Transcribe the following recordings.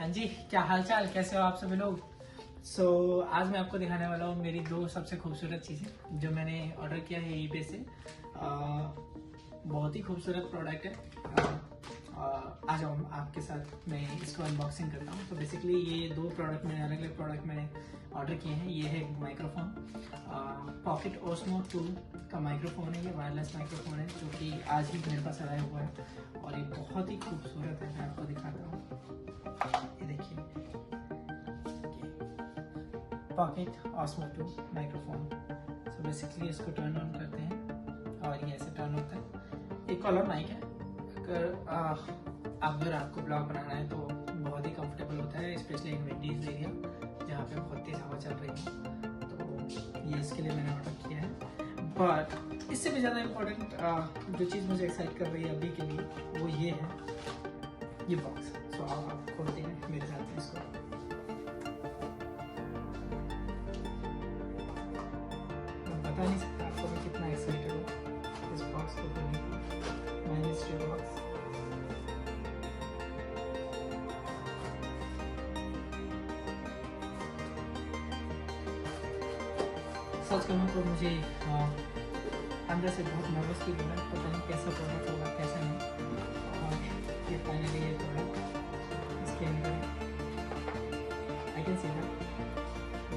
हाँ जी, क्या हाल चाल, कैसे हो आप सभी लोग। आज मैं आपको दिखाने वाला हूँ मेरी दो सबसे खूबसूरत चीज़ें जो मैंने ऑर्डर किया है eBay से। बहुत ही खूबसूरत प्रोडक्ट है। आ जाओ आपके साथ मैं इसको अनबॉक्सिंग करता हूँ। तो बेसिकली ये दो प्रोडक्ट मैंने अलग अलग प्रोडक्ट मैंने ऑर्डर किए हैं। ये है माइक्रोफोन, पॉकेट ओस्मो 2 का माइक्रोफोन है। ये वायरलेस माइक्रोफोन है जो कि आज ही मेरे पास आया हुआ है और ये बहुत ही खूबसूरत है। मैं आपको दिखाता हूँ, ये देखिए, pocket osmo 2 microphone. So basically इसको टर्न ऑन करते हैं और ये ऐसे टर्न होता है। एक कॉलर माइक है। अगर आपको ब्लॉग बनाना है तो बहुत ही कंफर्टेबल होता है, स्पेशली इन विंडीज एरिया जहाँ पे बहुत तेज हवा चल रही है। तो ये इसके लिए मैंने ऑर्डर किया है। बट इससे भी ज़्यादा इम्पोर्टेंट जो चीज़ मुझे एक्साइट कर रही है अभी के लिए वो ये है, ये बॉक्स। सो आप खोलते हैं मेरे साथ इसको। मैं बता नहीं सकता आपको मैं कितना एक्साइटेड हूँ इस बॉक्स को खोलने की। My mystery box. सच कहूँ तो मुझे अंदर से बहुत नर्वस फील हो रहा है। पता नहीं कैसा प्रोडक्ट होगा कैसा नहीं। और ये फाइनली ये प्रोडक्ट इसके अंदर I can see that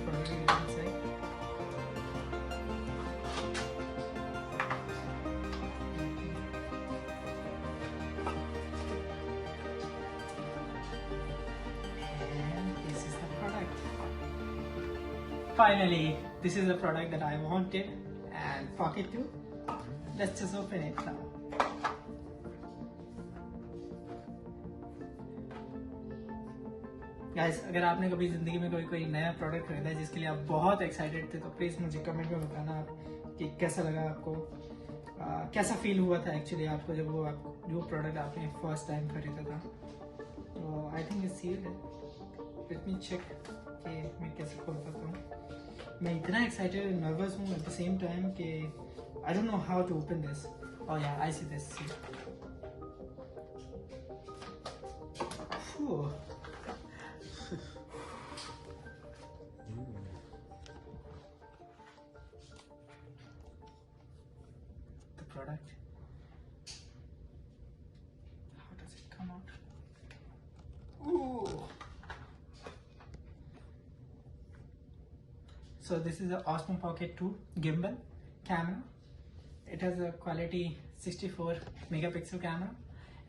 product inside. Finally, this is the product that I wanted, and Pocket 2. Let's just open it now. Guys, अगर आपने कभी जिंदगी में कोई नया प्रोडक्ट खरीदा है जिसके लिए आप बहुत एक्साइटेड थे तो प्लीज मुझे कमेंट में बताना आप कि कैसा लगा आपको, कैसा फील हुआ था एक्चुअली आपको जब जो प्रोडक्ट आपने फर्स्ट टाइम खरीदा था। तो आई थिंक इट्स सील्ड है। लेट मी चेक कि मैं कैसे खोल पाता हूँ। मैं इतना एक्साइटेड एंड नर्वस हूँ एट द सेम टाइम कि I don't know how to open this. Oh yeah, I see this. The product. How does it come out? Ooh. So this is the Osmo Pocket 2 Gimbal Camera. It has a quality 64 megapixel camera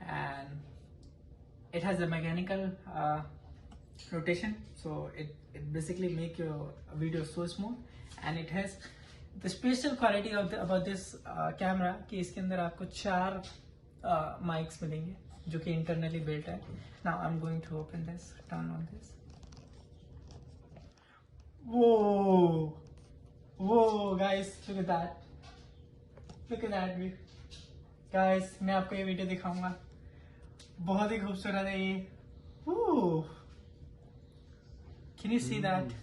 and it has a mechanical rotation, so it basically make your video so smooth. And it has the special quality of about this camera कि इसके अंदर आपको 4 mics मिलेंगे जो कि internally built है. Now I'm going to open this, turn on this. Whoa, guys, look at that. Look at that view. Guys, मैं आपको ये वीडियो दिखाऊंगा। बहुत ही खूबसूरत है ये। Can you see that?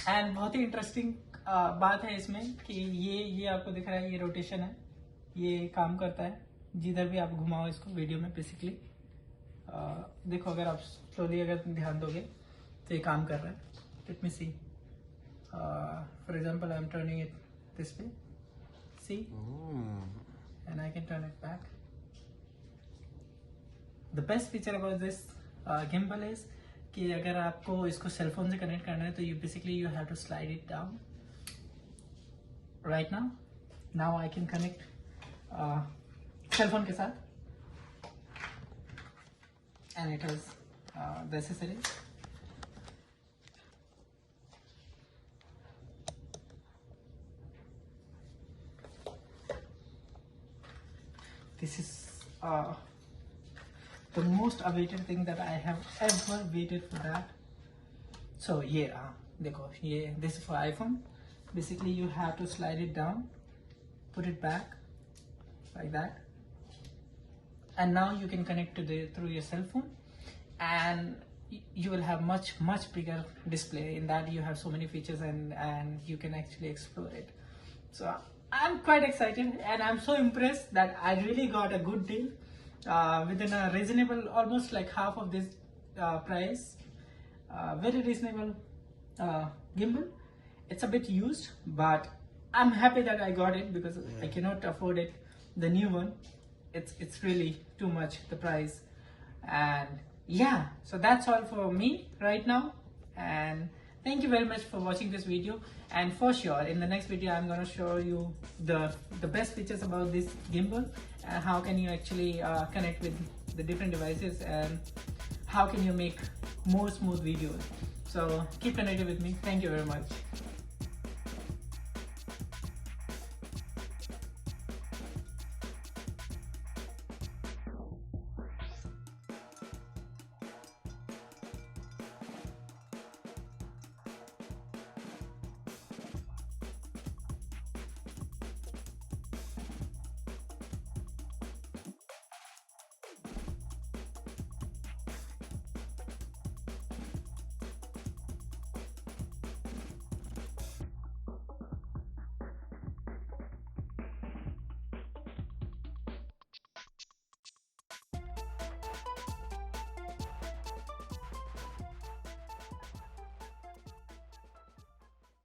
And बहुत ही इंटरेस्टिंग बात है इसमें कि ये आपको दिख रहा है, ये रोटेशन है, ये काम करता है जिधर भी आप घुमाओ इसको वीडियो में। बेसिकली देखो, अगर आप स्लोली अगर ध्यान दोगे तो ये काम कर रहा है। Let me see. For example, I'm turning it this way. See? And I can turn it back. The best feature about this gimbal is कि अगर आपको इसको सेल फोन से कनेक्ट करना है तो you have to slide it down. Right now I can connect cell phone के साथ, and it has the accessories. This is the most awaited thing that I have ever waited for that. So yeah, देखो ये, this is for iPhone. Basically you have to slide it down, put it back like that, and now you can connect to through your cell phone, and you will have much bigger display. In that you have so many features and you can actually explore it. So I'm quite excited and I'm so impressed that I really got a good deal within a reasonable, almost like half of this price, very reasonable gimbal. It's a bit used, but I'm happy that I got it because I cannot afford it. The new one, it's really too much, the price. And yeah, so that's all for me right now, and thank you very much for watching this video. And for sure in the next video I'm going to show you the best features about this gimbal, and how can you actually connect with the different devices, and how can you make more smooth videos. So keep connected with me. Thank you very much.